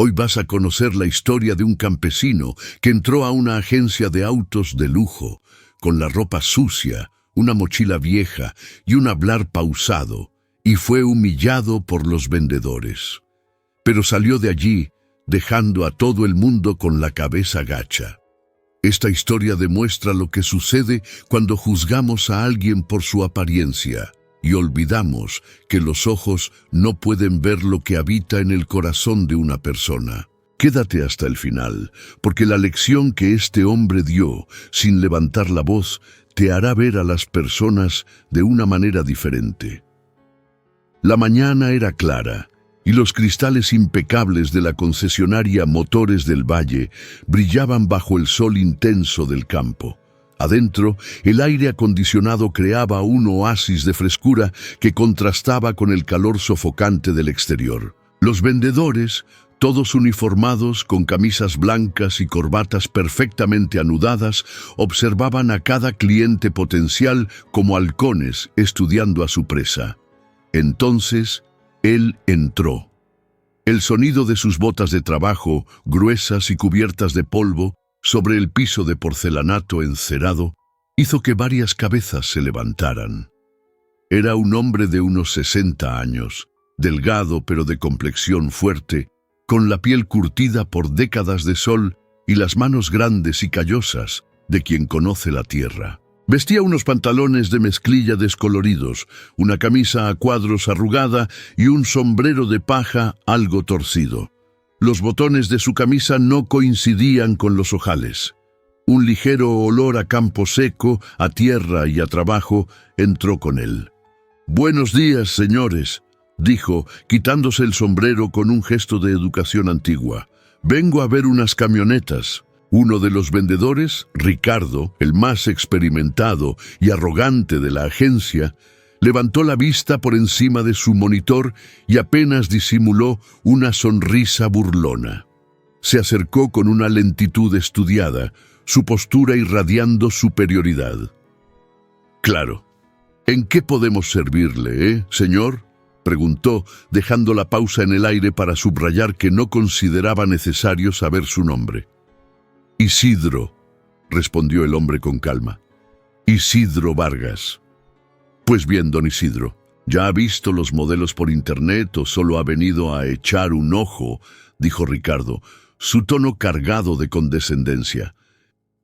Hoy vas a conocer la historia de un campesino que entró a una agencia de autos de lujo, con la ropa sucia, una mochila vieja y un hablar pausado, y fue humillado por los vendedores. Pero salió de allí, dejando a todo el mundo con la cabeza gacha. Esta historia demuestra lo que sucede cuando juzgamos a alguien por su apariencia y olvidamos que los ojos no pueden ver lo que habita en el corazón de una persona. Quédate hasta el final, porque la lección que este hombre dio, sin levantar la voz, te hará ver a las personas de una manera diferente. La mañana era clara, y los cristales impecables de la concesionaria Motores del Valle brillaban bajo el sol intenso del campo. Adentro, el aire acondicionado creaba un oasis de frescura que contrastaba con el calor sofocante del exterior. Los vendedores, todos uniformados con camisas blancas y corbatas perfectamente anudadas, observaban a cada cliente potencial como halcones estudiando a su presa. Entonces, él entró. El sonido de sus botas de trabajo, gruesas y cubiertas de polvo, sobre el piso de porcelanato encerado, hizo que varias cabezas se levantaran. Era un hombre de unos 60 años, delgado pero de complexión fuerte, con la piel curtida por décadas de sol y las manos grandes y callosas de quien conoce la tierra. Vestía unos pantalones de mezclilla descoloridos, una camisa a cuadros arrugada y un sombrero de paja algo torcido. Los botones de su camisa no coincidían con los ojales. Un ligero olor a campo seco, a tierra y a trabajo entró con él. «Buenos días, señores», dijo, quitándose el sombrero con un gesto de educación antigua. «Vengo a ver unas camionetas». Uno de los vendedores, Ricardo, el más experimentado y arrogante de la agencia, levantó la vista por encima de su monitor y apenas disimuló una sonrisa burlona. Se acercó con una lentitud estudiada, su postura irradiando superioridad. «Claro. ¿En qué podemos servirle, señor?», preguntó, dejando la pausa en el aire para subrayar que no consideraba necesario saber su nombre. «Isidro», respondió el hombre con calma. «Isidro Vargas». «Pues bien, don Isidro, ¿ya ha visto los modelos por internet o solo ha venido a echar un ojo?», dijo Ricardo, su tono cargado de condescendencia.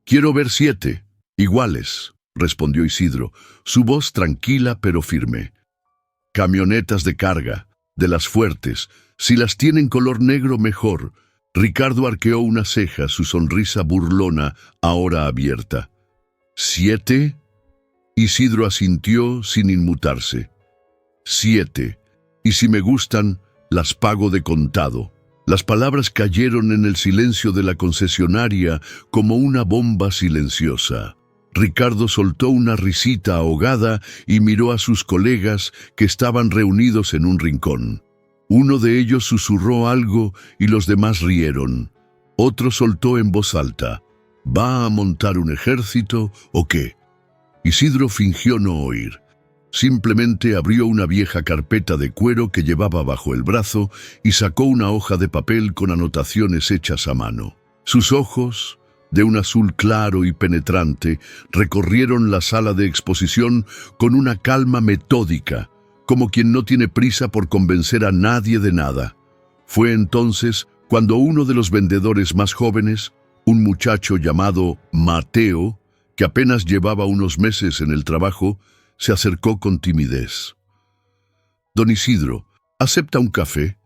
«Quiero ver 7, iguales», respondió Isidro, su voz tranquila pero firme. «Camionetas de carga, de las fuertes, si las tienen color negro mejor». Ricardo arqueó una ceja, su sonrisa burlona ahora abierta. «¿7?» Isidro asintió sin inmutarse. «7. Y si me gustan, las pago de contado». Las palabras cayeron en el silencio de la concesionaria como una bomba silenciosa. Ricardo soltó una risita ahogada y miró a sus colegas que estaban reunidos en un rincón. Uno de ellos susurró algo y los demás rieron. Otro soltó en voz alta: «¿Va a montar un ejército o qué?». Isidro fingió no oír. Simplemente abrió una vieja carpeta de cuero que llevaba bajo el brazo y sacó una hoja de papel con anotaciones hechas a mano. Sus ojos, de un azul claro y penetrante, recorrieron la sala de exposición con una calma metódica, como quien no tiene prisa por convencer a nadie de nada. Fue entonces cuando uno de los vendedores más jóvenes, un muchacho llamado Mateo, que apenas llevaba unos meses en el trabajo, se acercó con timidez. «Don Isidro, ¿acepta un café?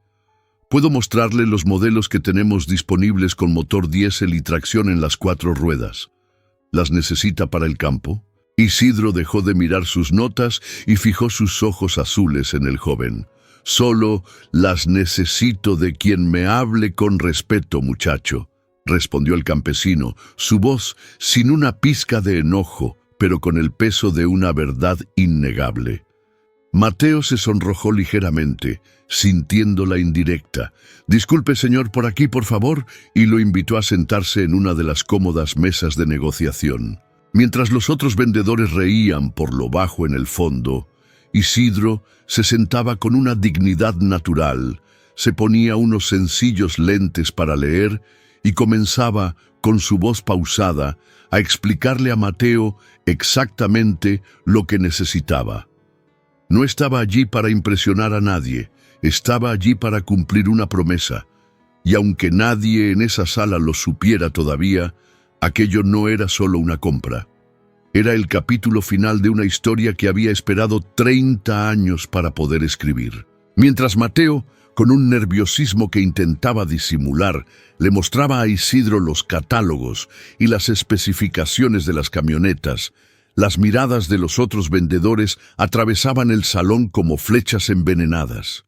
Puedo mostrarle los modelos que tenemos disponibles con motor diésel y tracción en las 4 ruedas. ¿Las necesita para el campo?». Isidro dejó de mirar sus notas y fijó sus ojos azules en el joven. «Solo las necesito de quien me hable con respeto, muchacho», respondió el campesino, su voz sin una pizca de enojo, pero con el peso de una verdad innegable. Mateo se sonrojó ligeramente, sintiendo la indirecta. «Disculpe, señor, por aquí, por favor», y lo invitó a sentarse en una de las cómodas mesas de negociación. Mientras los otros vendedores reían por lo bajo en el fondo, Isidro se sentaba con una dignidad natural, se ponía unos sencillos lentes para leer y comenzaba, con su voz pausada, a explicarle a Mateo exactamente lo que necesitaba. No estaba allí para impresionar a nadie, estaba allí para cumplir una promesa. Y aunque nadie en esa sala lo supiera todavía, aquello no era solo una compra. Era el capítulo final de una historia que había esperado 30 años para poder escribir. Mientras Mateo, con un nerviosismo que intentaba disimular, le mostraba a Isidro los catálogos y las especificaciones de las camionetas, las miradas de los otros vendedores atravesaban el salón como flechas envenenadas.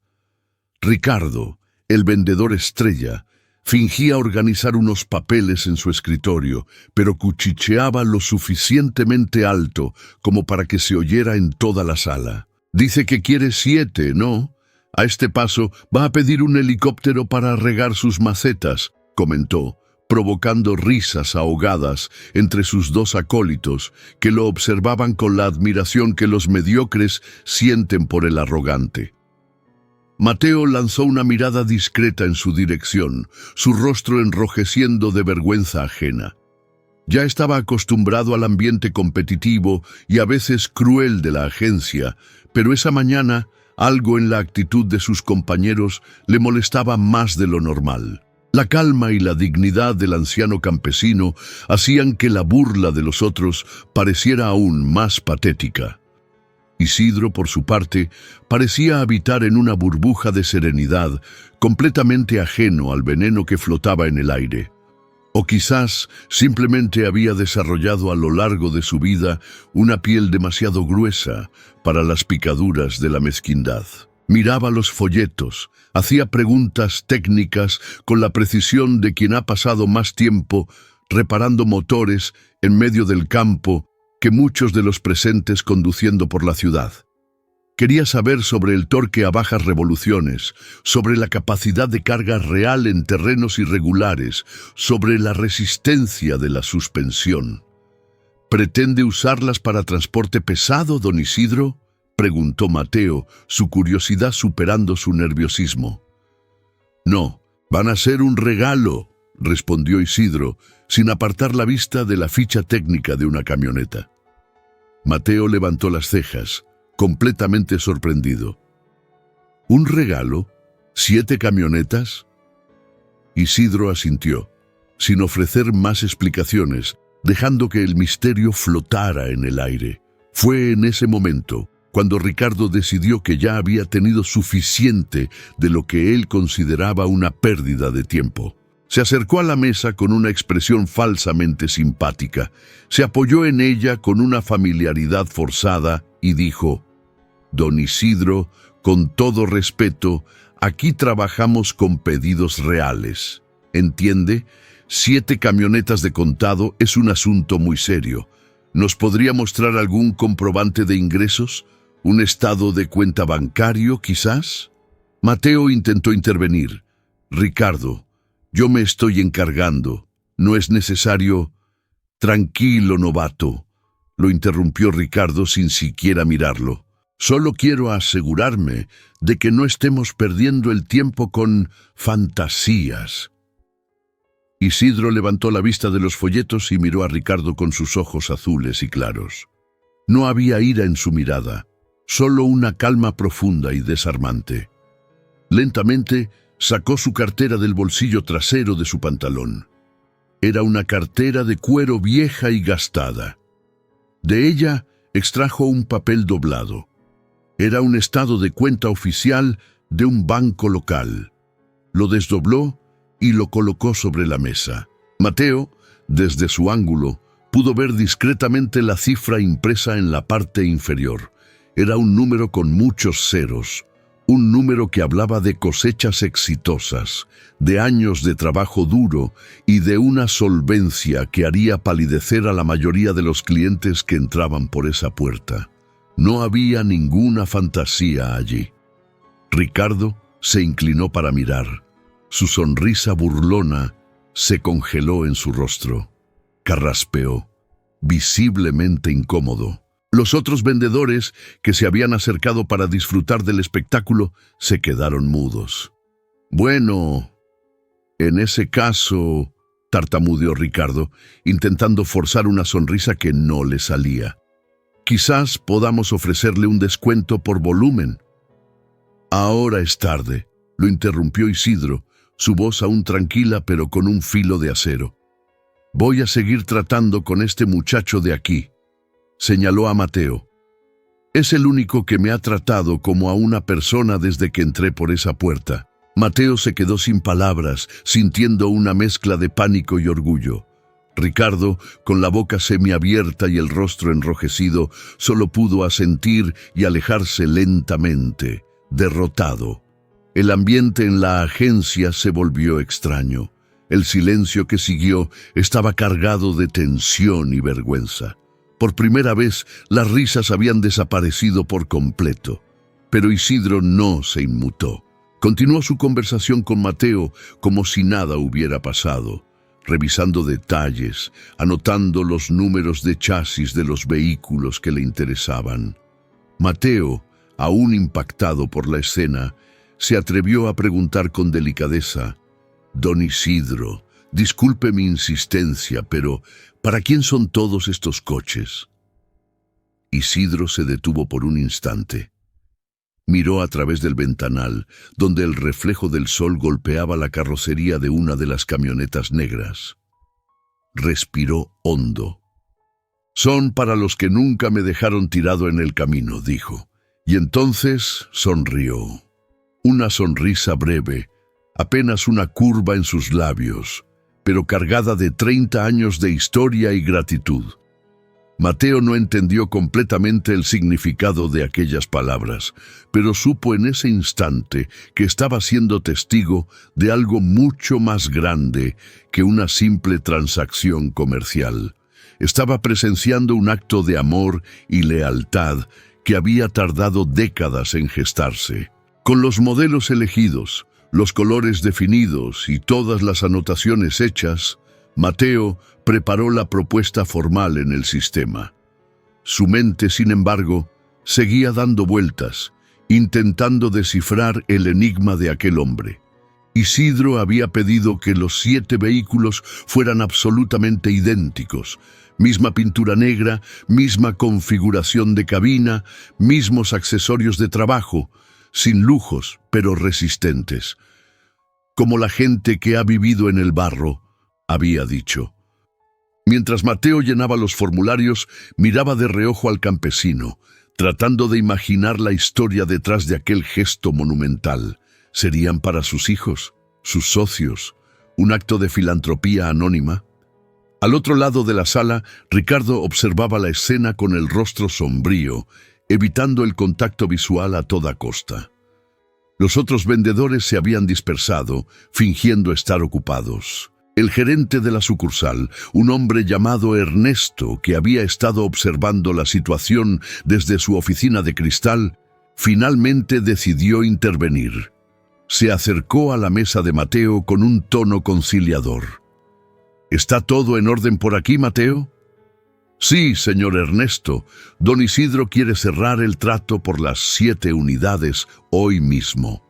Ricardo, el vendedor estrella, fingía organizar unos papeles en su escritorio, pero cuchicheaba lo suficientemente alto como para que se oyera en toda la sala. Dice que quiere 7, ¿no? A este paso va a pedir un helicóptero para regar sus macetas, comentó, provocando risas ahogadas entre sus dos acólitos, que lo observaban con la admiración que los mediocres sienten por el arrogante. Mateo lanzó una mirada discreta en su dirección, su rostro enrojeciendo de vergüenza ajena. Ya estaba acostumbrado al ambiente competitivo y a veces cruel de la agencia, pero esa mañana algo en la actitud de sus compañeros le molestaba más de lo normal. La calma y la dignidad del anciano campesino hacían que la burla de los otros pareciera aún más patética. Isidro, por su parte, parecía habitar en una burbuja de serenidad, completamente ajeno al veneno que flotaba en el aire. O quizás simplemente había desarrollado a lo largo de su vida una piel demasiado gruesa para las picaduras de la mezquindad. Miraba los folletos, hacía preguntas técnicas con la precisión de quien ha pasado más tiempo reparando motores en medio del campo que muchos de los presentes conduciendo por la ciudad. Quería saber sobre el torque a bajas revoluciones, sobre la capacidad de carga real en terrenos irregulares, sobre la resistencia de la suspensión. ¿Pretende usarlas para transporte pesado, don Isidro?, preguntó Mateo, su curiosidad superando su nerviosismo. No, van a ser un regalo, respondió Isidro, sin apartar la vista de la ficha técnica de una camioneta. Mateo levantó las cejas, completamente sorprendido. ¿Un regalo? ¿7 camionetas? Isidro asintió, sin ofrecer más explicaciones, dejando que el misterio flotara en el aire. Fue en ese momento cuando Ricardo decidió que ya había tenido suficiente de lo que él consideraba una pérdida de tiempo. Se acercó a la mesa con una expresión falsamente simpática, se apoyó en ella con una familiaridad forzada y dijo: «Don Isidro, con todo respeto, aquí trabajamos con pedidos reales. ¿Entiende? 7 camionetas de contado es un asunto muy serio. ¿Nos podría mostrar algún comprobante de ingresos? ¿Un estado de cuenta bancario, quizás?» Mateo intentó intervenir. «Ricardo, yo me estoy encargando. No es necesario». «Tranquilo, novato», lo interrumpió Ricardo sin siquiera mirarlo. «Solo quiero asegurarme de que no estemos perdiendo el tiempo con fantasías». Isidro levantó la vista de los folletos y miró a Ricardo con sus ojos azules y claros. No había ira en su mirada, solo una calma profunda y desarmante. Lentamente sacó su cartera del bolsillo trasero de su pantalón. Era una cartera de cuero vieja y gastada. De ella extrajo un papel doblado. Era un estado de cuenta oficial de un banco local. Lo desdobló y lo colocó sobre la mesa. Mateo, desde su ángulo, pudo ver discretamente la cifra impresa en la parte inferior. Era un número con muchos ceros, un número que hablaba de cosechas exitosas, de años de trabajo duro y de una solvencia que haría palidecer a la mayoría de los clientes que entraban por esa puerta. No había ninguna fantasía allí. Ricardo se inclinó para mirar. Su sonrisa burlona se congeló en su rostro. Carraspeó, visiblemente incómodo. Los otros vendedores que se habían acercado para disfrutar del espectáculo se quedaron mudos. Bueno, en ese caso, tartamudeó Ricardo, intentando forzar una sonrisa que no le salía. Quizás podamos ofrecerle un descuento por volumen. Ahora es tarde, lo interrumpió Isidro, su voz aún tranquila pero con un filo de acero. Voy a seguir tratando con este muchacho de aquí, señaló a Mateo. Es el único que me ha tratado como a una persona desde que entré por esa puerta. Mateo se quedó sin palabras, sintiendo una mezcla de pánico y orgullo. Ricardo, con la boca semiabierta y el rostro enrojecido, solo pudo asentir y alejarse lentamente, derrotado. El ambiente en la agencia se volvió extraño. El silencio que siguió estaba cargado de tensión y vergüenza. Por primera vez, las risas habían desaparecido por completo. Pero Isidro no se inmutó. Continuó su conversación con Mateo como si nada hubiera pasado, revisando detalles, anotando los números de chasis de los vehículos que le interesaban. Mateo, aún impactado por la escena, se atrevió a preguntar con delicadeza: «Don Isidro, disculpe mi insistencia, pero ¿para quién son todos estos coches?». Isidro se detuvo por un instante. Miró a través del ventanal, donde el reflejo del sol golpeaba la carrocería de una de las camionetas negras. Respiró hondo. «Son para los que nunca me dejaron tirado en el camino», dijo. Y entonces sonrió. Una sonrisa breve, apenas una curva en sus labios, pero cargada de 30 años de historia y gratitud. Mateo no entendió completamente el significado de aquellas palabras, pero supo en ese instante que estaba siendo testigo de algo mucho más grande que una simple transacción comercial. Estaba presenciando un acto de amor y lealtad que había tardado décadas en gestarse. Con los modelos elegidos, los colores definidos y todas las anotaciones hechas, Mateo preparó la propuesta formal en el sistema. Su mente, sin embargo, seguía dando vueltas, intentando descifrar el enigma de aquel hombre. Isidro había pedido que los 7 vehículos fueran absolutamente idénticos, misma pintura negra, misma configuración de cabina, mismos accesorios de trabajo, sin lujos, pero resistentes. Como la gente que ha vivido en el barro, había dicho. Mientras Mateo llenaba los formularios, miraba de reojo al campesino, tratando de imaginar la historia detrás de aquel gesto monumental. ¿Serían para sus hijos, sus socios, un acto de filantropía anónima? Al otro lado de la sala, Ricardo observaba la escena con el rostro sombrío, evitando el contacto visual a toda costa. Los otros vendedores se habían dispersado, fingiendo estar ocupados. El gerente de la sucursal, un hombre llamado Ernesto, que había estado observando la situación desde su oficina de cristal, finalmente decidió intervenir. Se acercó a la mesa de Mateo con un tono conciliador. ¿Está todo en orden por aquí, Mateo? Sí, señor Ernesto. Don Isidro quiere cerrar el trato por las 7 unidades hoy mismo.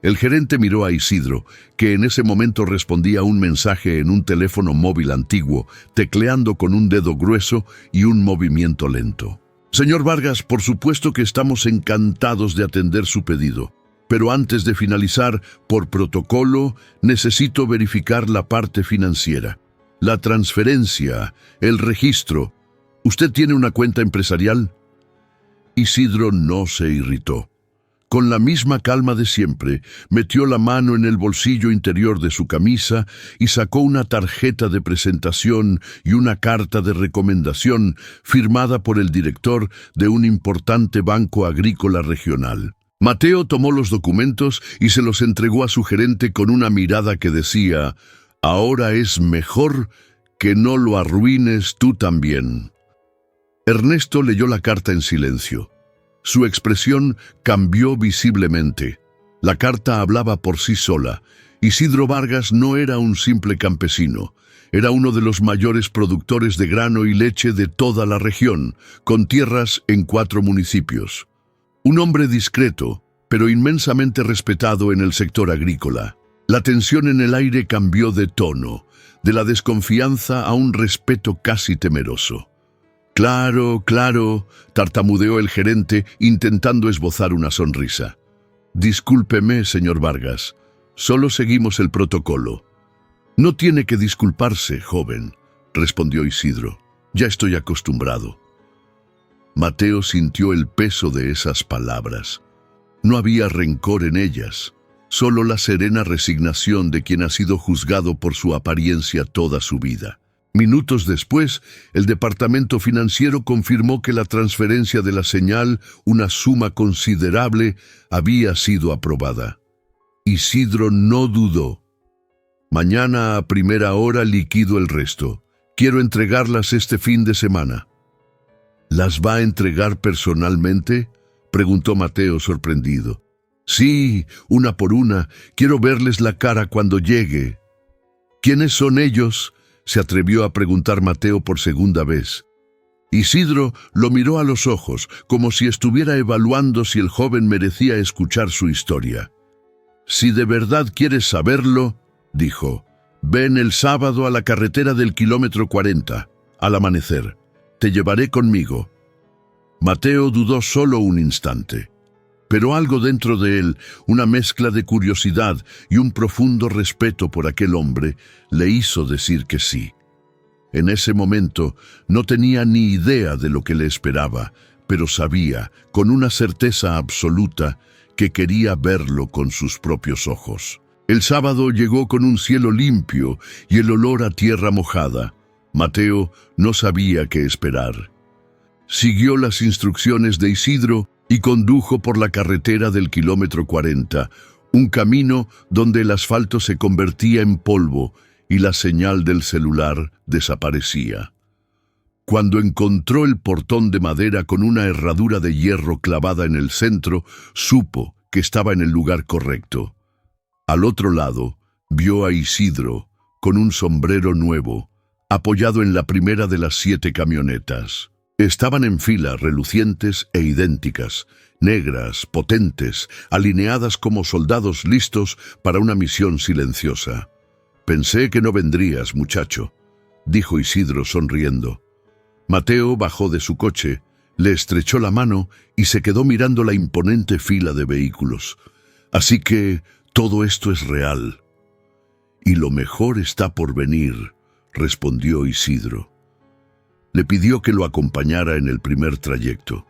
El gerente miró a Isidro, que en ese momento respondía a un mensaje en un teléfono móvil antiguo, tecleando con un dedo grueso y un movimiento lento. Señor Vargas, por supuesto que estamos encantados de atender su pedido, pero antes de finalizar, por protocolo, necesito verificar la parte financiera. La transferencia, el registro. ¿Usted tiene una cuenta empresarial? Isidro no se irritó. Con la misma calma de siempre, metió la mano en el bolsillo interior de su camisa y sacó una tarjeta de presentación y una carta de recomendación firmada por el director de un importante banco agrícola regional. Mateo tomó los documentos y se los entregó a su gerente con una mirada que decía: «Ahora es mejor que no lo arruines tú también». Ernesto leyó la carta en silencio. Su expresión cambió visiblemente. La carta hablaba por sí sola. Isidro Vargas no era un simple campesino. Era uno de los mayores productores de grano y leche de toda la región, con tierras en 4 municipios. Un hombre discreto, pero inmensamente respetado en el sector agrícola. La tensión en el aire cambió de tono, de la desconfianza a un respeto casi temeroso. Claro, claro, tartamudeó el gerente intentando esbozar una sonrisa. Discúlpeme, señor Vargas, solo seguimos el protocolo. No tiene que disculparse, joven, respondió Isidro. Ya estoy acostumbrado. Mateo sintió el peso de esas palabras. No había rencor en ellas, solo la serena resignación de quien ha sido juzgado por su apariencia toda su vida. Minutos después, el departamento financiero confirmó que la transferencia de la señal, una suma considerable, había sido aprobada. Isidro no dudó. Mañana a primera hora liquido el resto. Quiero entregarlas este fin de semana. ¿Las va a entregar personalmente?, preguntó Mateo sorprendido. Sí, una por una. Quiero verles la cara cuando llegue. ¿Quiénes son ellos?, se atrevió a preguntar Mateo por segunda vez. Isidro lo miró a los ojos, como si estuviera evaluando si el joven merecía escuchar su historia. Si de verdad quieres saberlo, dijo, ven el sábado a la carretera del kilómetro 40, al amanecer. Te llevaré conmigo. Mateo dudó solo un instante, pero algo dentro de él, una mezcla de curiosidad y un profundo respeto por aquel hombre, le hizo decir que sí. En ese momento no tenía ni idea de lo que le esperaba, pero sabía, con una certeza absoluta, que quería verlo con sus propios ojos. El sábado llegó con un cielo limpio y el olor a tierra mojada. Mateo no sabía qué esperar. Siguió las instrucciones de Isidro y condujo por la carretera del kilómetro 40, un camino donde el asfalto se convertía en polvo y la señal del celular desaparecía. Cuando encontró el portón de madera con una herradura de hierro clavada en el centro, supo que estaba en el lugar correcto. Al otro lado, vio a Isidro, con un sombrero nuevo, apoyado en la primera de las 7 camionetas. Estaban en fila, relucientes e idénticas, negras, potentes, alineadas como soldados listos para una misión silenciosa. Pensé que no vendrías, muchacho, dijo Isidro sonriendo. Mateo bajó de su coche, le estrechó la mano y se quedó mirando la imponente fila de vehículos. Así que todo esto es real. Y lo mejor está por venir, respondió Isidro. Le pidió que lo acompañara en el primer trayecto.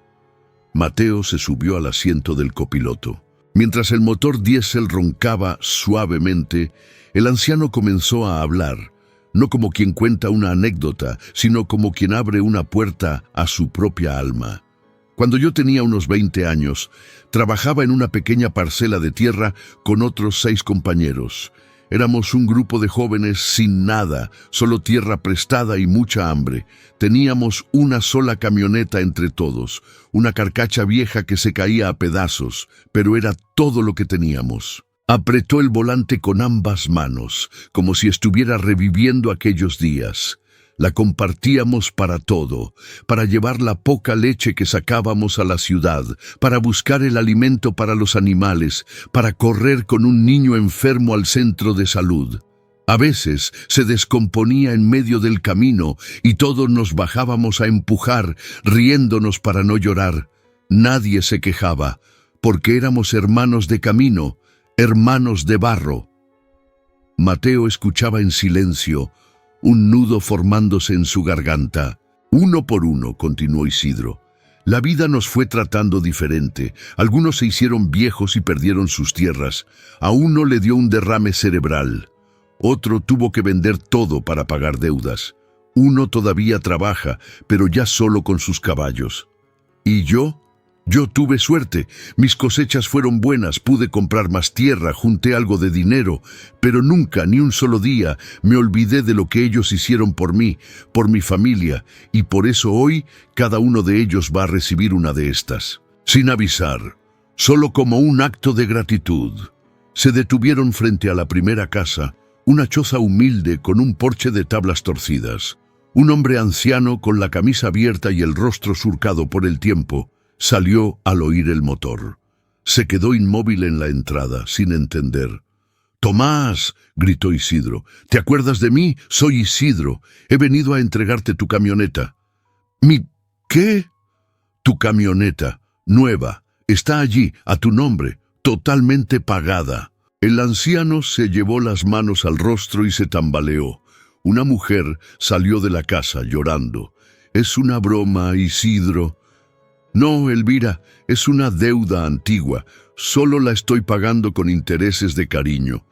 Mateo se subió al asiento del copiloto. Mientras el motor diésel roncaba suavemente, el anciano comenzó a hablar, no como quien cuenta una anécdota, sino como quien abre una puerta a su propia alma. Cuando yo tenía unos 20 años, trabajaba en una pequeña parcela de tierra con otros 6 compañeros. Éramos un grupo de jóvenes sin nada, solo tierra prestada y mucha hambre. Teníamos una sola camioneta entre todos, una carcacha vieja que se caía a pedazos, pero era todo lo que teníamos. Apretó el volante con ambas manos, como si estuviera reviviendo aquellos días. La compartíamos para todo, para llevar la poca leche que sacábamos a la ciudad, para buscar el alimento para los animales, para correr con un niño enfermo al centro de salud. A veces se descomponía en medio del camino y todos nos bajábamos a empujar, riéndonos para no llorar. Nadie se quejaba, porque éramos hermanos de camino, hermanos de barro. Mateo escuchaba en silencio, un nudo formándose en su garganta. Uno por uno, continuó Isidro. La vida nos fue tratando diferente. Algunos se hicieron viejos y perdieron sus tierras. A uno le dio un derrame cerebral. Otro tuvo que vender todo para pagar deudas. Uno todavía trabaja, pero ya solo con sus caballos. ¿Y yo? Yo tuve suerte, mis cosechas fueron buenas, pude comprar más tierra, junté algo de dinero, pero nunca, ni un solo día, me olvidé de lo que ellos hicieron por mí, por mi familia, y por eso hoy cada uno de ellos va a recibir una de estas. Sin avisar, solo como un acto de gratitud. Se detuvieron frente a la primera casa, una choza humilde con un porche de tablas torcidas. Un hombre anciano con la camisa abierta y el rostro surcado por el tiempo, salió al oír el motor. Se quedó inmóvil en la entrada, sin entender. «Tomás», gritó Isidro, «¿te acuerdas de mí? Soy Isidro. He venido a entregarte tu camioneta». «¿Mi qué?» «Tu camioneta, nueva. Está allí, a tu nombre, totalmente pagada». El anciano se llevó las manos al rostro y se tambaleó. Una mujer salió de la casa llorando. «Es una broma, Isidro». «No, Elvira, es una deuda antigua. Solo la estoy pagando con intereses de cariño».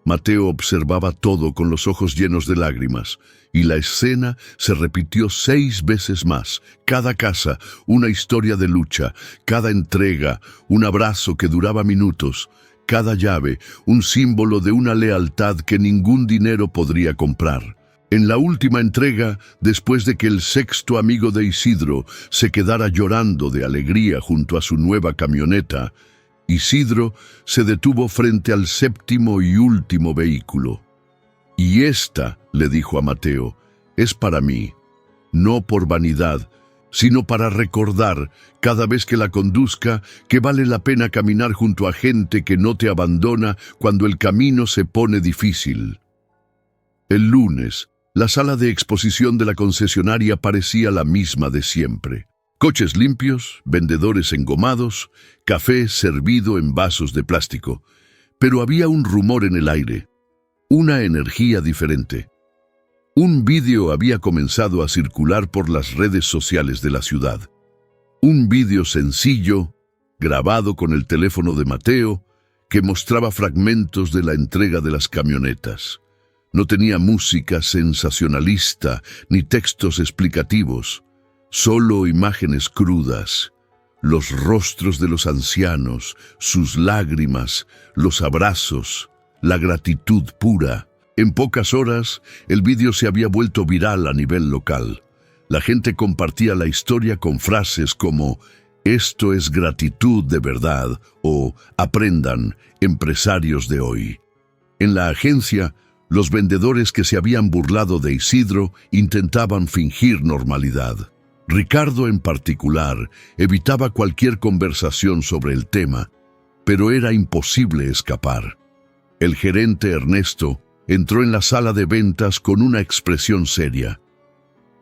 Mateo observaba todo con los ojos llenos de lágrimas, y la escena se repitió 6 veces más. Cada casa, una historia de lucha; cada entrega, un abrazo que duraba minutos; cada llave, un símbolo de una lealtad que ningún dinero podría comprar. En la última entrega, después de que el 6º amigo de Isidro se quedara llorando de alegría junto a su nueva camioneta, Isidro se detuvo frente al 7º y último vehículo. «Y esta», le dijo a Mateo, «es para mí, no por vanidad, sino para recordar, cada vez que la conduzca, que vale la pena caminar junto a gente que no te abandona cuando el camino se pone difícil». El lunes, la sala de exposición de la concesionaria parecía la misma de siempre. Coches limpios, vendedores engomados, café servido en vasos de plástico. Pero había un rumor en el aire, una energía diferente. Un vídeo había comenzado a circular por las redes sociales de la ciudad. Un vídeo sencillo, grabado con el teléfono de Mateo, que mostraba fragmentos de la entrega de las camionetas. No tenía música sensacionalista ni textos explicativos. Solo imágenes crudas, los rostros de los ancianos, sus lágrimas, los abrazos, la gratitud pura. En pocas horas, el vídeo se había vuelto viral a nivel local. La gente compartía la historia con frases como «Esto es gratitud de verdad» o «Aprendan, empresarios de hoy». En la agencia, los vendedores que se habían burlado de Isidro intentaban fingir normalidad. Ricardo en particular evitaba cualquier conversación sobre el tema, pero era imposible escapar. El gerente Ernesto entró en la sala de ventas con una expresión seria.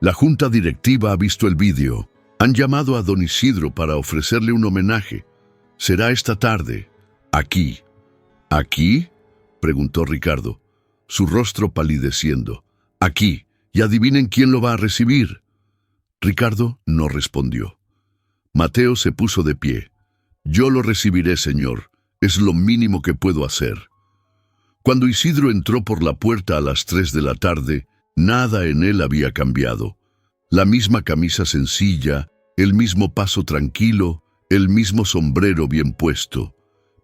«La junta directiva ha visto el vídeo. Han llamado a don Isidro para ofrecerle un homenaje. Será esta tarde, aquí». «¿Aquí?», preguntó Ricardo, su rostro palideciendo. «Aquí, y adivinen quién lo va a recibir». Ricardo no respondió. Mateo se puso de pie. «Yo lo recibiré, señor. Es lo mínimo que puedo hacer». Cuando Isidro entró por la puerta a las 3 de la tarde, nada en él había cambiado. La misma camisa sencilla, el mismo paso tranquilo, el mismo sombrero bien puesto.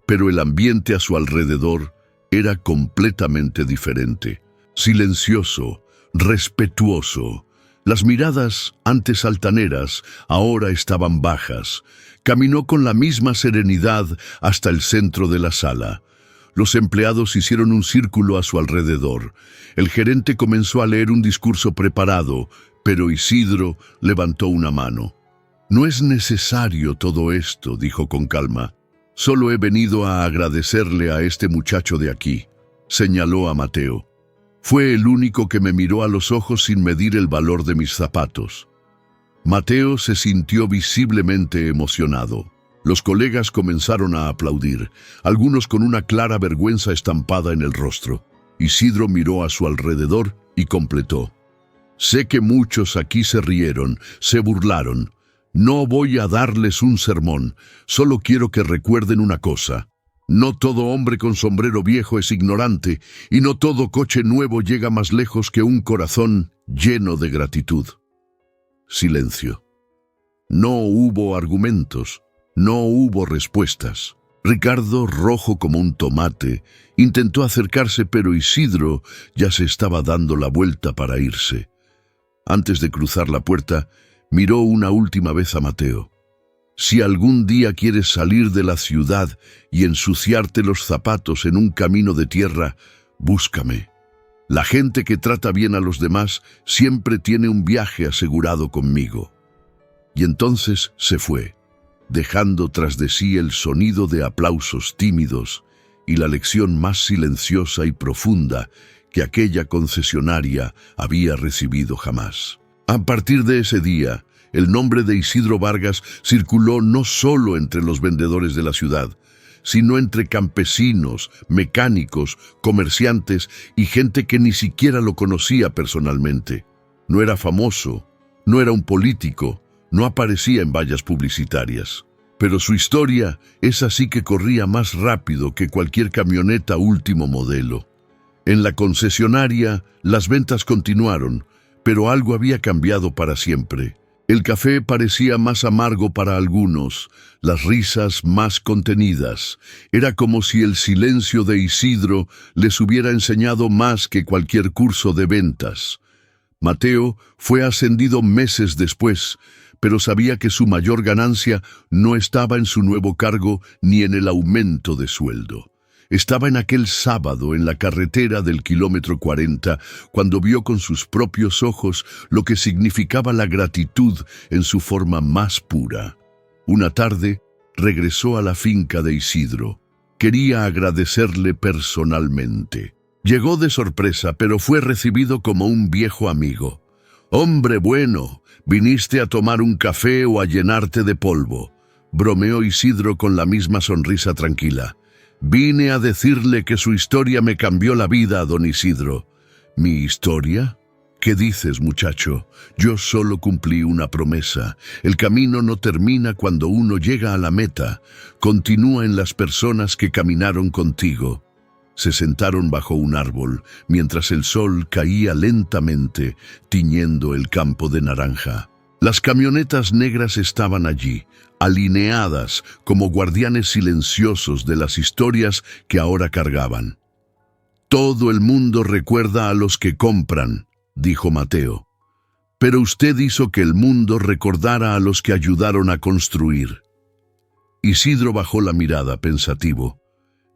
Pero el ambiente a su alrededor era completamente diferente. Silencioso, respetuoso. Las miradas, antes altaneras, ahora estaban bajas. Caminó con la misma serenidad hasta el centro de la sala. Los empleados hicieron un círculo a su alrededor. El gerente comenzó a leer un discurso preparado, pero Isidro levantó una mano. «No es necesario todo esto», dijo con calma. «Solo he venido a agradecerle a este muchacho de aquí», señaló a Mateo. «Fue el único que me miró a los ojos sin medir el valor de mis zapatos». Mateo se sintió visiblemente emocionado. Los colegas comenzaron a aplaudir, algunos con una clara vergüenza estampada en el rostro. Isidro miró a su alrededor y completó. «Sé que muchos aquí se rieron, se burlaron. No voy a darles un sermón, solo quiero que recuerden una cosa. No todo hombre con sombrero viejo es ignorante, y no todo coche nuevo llega más lejos que un corazón lleno de gratitud». Silencio. No hubo argumentos, no hubo respuestas. Ricardo, rojo como un tomate, intentó acercarse, pero Isidro ya se estaba dando la vuelta para irse. Antes de cruzar la puerta, miró una última vez a Mateo. «Si algún día quieres salir de la ciudad y ensuciarte los zapatos en un camino de tierra, búscame. La gente que trata bien a los demás siempre tiene un viaje asegurado conmigo». Y entonces se fue. dejando tras de sí el sonido de aplausos tímidos y la lección más silenciosa y profunda que aquella concesionaria había recibido jamás. A partir de ese día, el nombre de Isidro Vargas circuló no solo entre los vendedores de la ciudad, sino entre campesinos, mecánicos, comerciantes y gente que ni siquiera lo conocía personalmente. No era famoso, no era un político, no aparecía en vallas publicitarias. Pero su historia es así que corría más rápido que cualquier camioneta último modelo. En la concesionaria, las ventas continuaron, pero algo había cambiado para siempre. El café parecía más amargo para algunos, las risas más contenidas. Era como si el silencio de Isidro les hubiera enseñado más que cualquier curso de ventas. Mateo fue ascendido meses después, pero sabía que su mayor ganancia no estaba en su nuevo cargo ni en el aumento de sueldo. Estaba en aquel sábado en la carretera del kilómetro 40, cuando vio con sus propios ojos lo que significaba la gratitud en su forma más pura. Una tarde, regresó a la finca de Isidro. Quería agradecerle personalmente. Llegó de sorpresa, pero fue recibido como un viejo amigo. «Hombre bueno, ¿viniste a tomar un café o a llenarte de polvo?», bromeó Isidro con la misma sonrisa tranquila. «Vine a decirle que su historia me cambió la vida, don Isidro». «¿Mi historia? ¿Qué dices, muchacho? Yo solo cumplí una promesa. El camino no termina cuando uno llega a la meta. Continúa en las personas que caminaron contigo». Se sentaron bajo un árbol, mientras el sol caía lentamente, tiñendo el campo de naranja. Las camionetas negras estaban allí, alineadas como guardianes silenciosos de las historias que ahora cargaban. «Todo el mundo recuerda a los que compran», dijo Mateo. «Pero usted hizo que el mundo recordara a los que ayudaron a construir». Isidro bajó la mirada pensativo.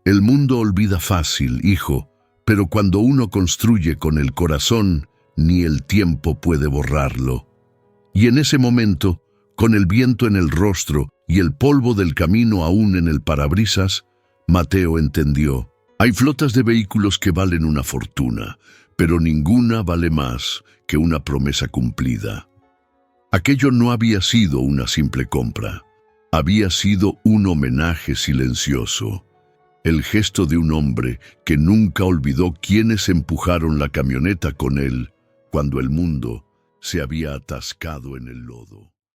«El mundo olvida fácil, hijo, pero cuando uno construye con el corazón, ni el tiempo puede borrarlo». Y en ese momento, con el viento en el rostro y el polvo del camino aún en el parabrisas, Mateo entendió. Hay flotas de vehículos que valen una fortuna, pero ninguna vale más que una promesa cumplida. Aquello no había sido una simple compra, había sido un homenaje silencioso. El gesto de un hombre que nunca olvidó quiénes empujaron la camioneta con él cuando el mundo se había atascado en el lodo.